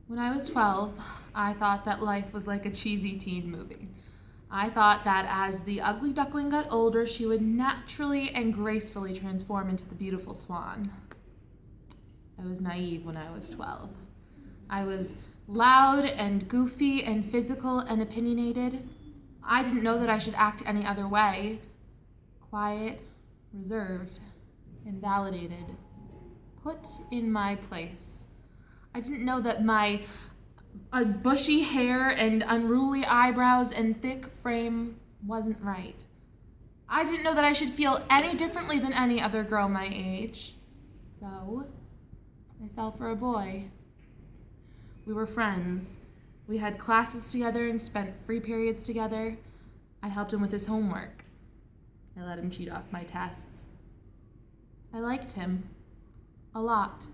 When I was 12, I thought that life was like a cheesy teen movie. I thought that as the ugly duckling got older, she would naturally and gracefully transform into the beautiful swan. I was naive when I was 12. I was loud and goofy and physical and opinionated. I didn't know that I should act any other way. Quiet, reserved, invalidated, put in my place. I didn't know that my bushy hair and unruly eyebrows and thick frame wasn't right. I didn't know that I should feel any differently than any other girl my age. So, I fell for a boy. We were friends. We had classes together and spent free periods together. I helped him with his homework. I let him cheat off my tests. I liked him. A lot.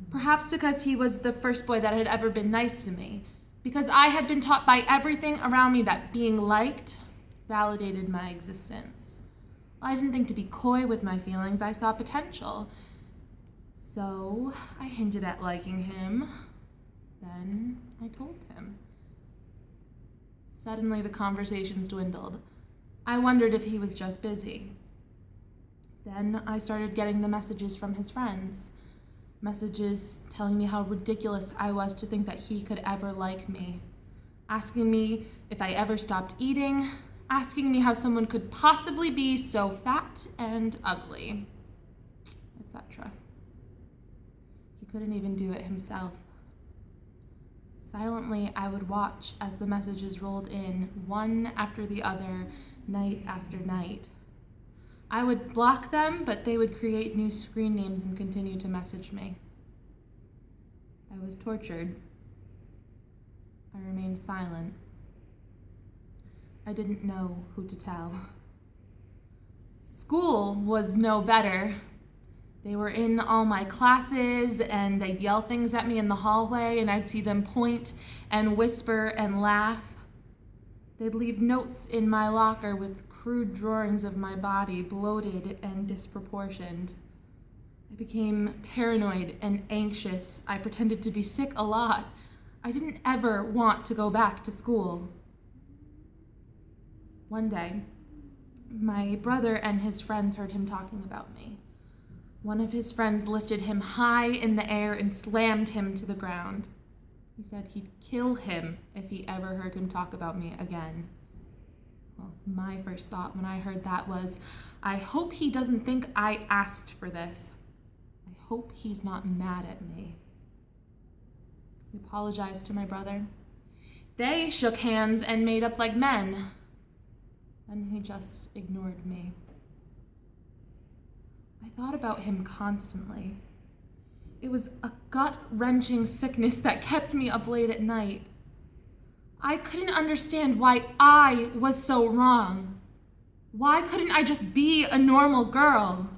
Perhaps because he was the first boy that had ever been nice to me. Because I had been taught by everything around me that being liked validated my existence. I didn't think to be coy with my feelings. I saw potential. So I hinted at liking him. Then I told him. Suddenly the conversations dwindled. I wondered if he was just busy. Then I started getting the messages from his friends. Messages telling me how ridiculous I was to think that he could ever like me. Asking me if I ever stopped eating. Asking me how someone could possibly be so fat and ugly, etc. He couldn't even do it himself. Silently, I would watch as the messages rolled in, one after the other, night after night. I would block them, but they would create new screen names and continue to message me. I was tortured. I remained silent. I didn't know who to tell. School was no better. They were in all my classes, and they'd yell things at me in the hallway, and I'd see them point and whisper and laugh. They'd leave notes in my locker with crude drawings of my body, bloated and disproportioned. I became paranoid and anxious. I pretended to be sick a lot. I didn't ever want to go back to school. One day, my brother and his friends heard him talking about me. One of his friends lifted him high in the air and slammed him to the ground. He said he'd kill him if he ever heard him talk about me again. Well, my first thought when I heard that was, I hope he doesn't think I asked for this. I hope he's not mad at me. He apologized to my brother. They shook hands and made up like men. Then he just ignored me. I thought about him constantly. It was a gut-wrenching sickness that kept me up late at night. I couldn't understand why I was so wrong. Why couldn't I just be a normal girl?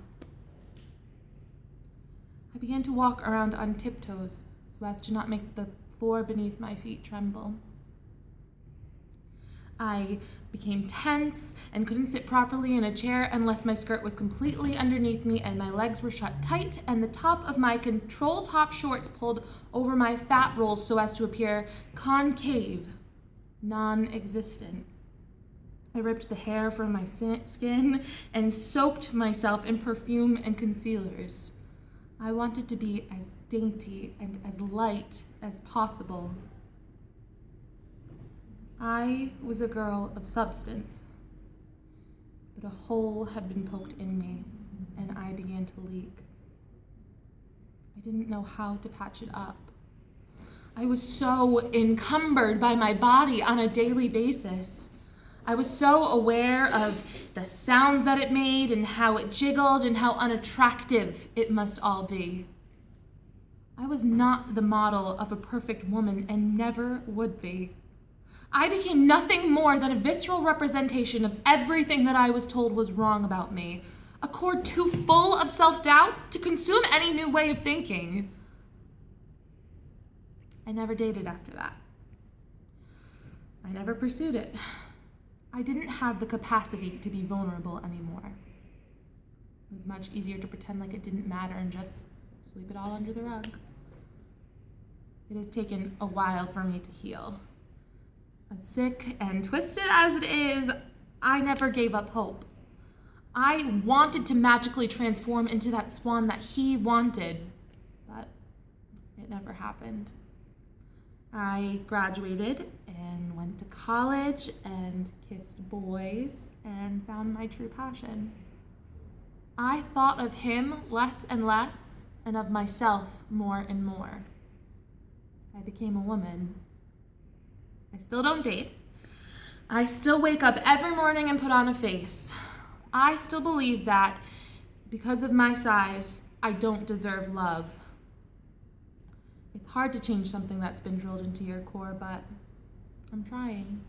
I began to walk around on tiptoes so as to not make the floor beneath my feet tremble. I became tense and couldn't sit properly in a chair unless my skirt was completely underneath me and my legs were shut tight and the top of my control top shorts pulled over my fat rolls so as to appear concave, non-existent. I ripped the hair from my skin and soaked myself in perfume and concealers. I wanted to be as dainty and as light as possible. I was a girl of substance, but a hole had been poked in me, and I began to leak. I didn't know how to patch it up. I was so encumbered by my body on a daily basis. I was so aware of the sounds that it made and how it jiggled and how unattractive it must all be. I was not the model of a perfect woman and never would be. I became nothing more than a visceral representation of everything that I was told was wrong about me, a cord too full of self-doubt to consume any new way of thinking. I never dated after that. I never pursued it. I didn't have the capacity to be vulnerable anymore. It was much easier to pretend like it didn't matter and just sweep it all under the rug. It has taken a while for me to heal. As sick and twisted as it is, I never gave up hope. I wanted to magically transform into that swan that he wanted, but it never happened. I graduated and went to college and kissed boys and found my true passion. I thought of him less and less and of myself more and more. I became a woman. I still don't date. I still wake up every morning and put on a face. I still believe that because of my size, I don't deserve love. It's hard to change something that's been drilled into your core, but I'm trying.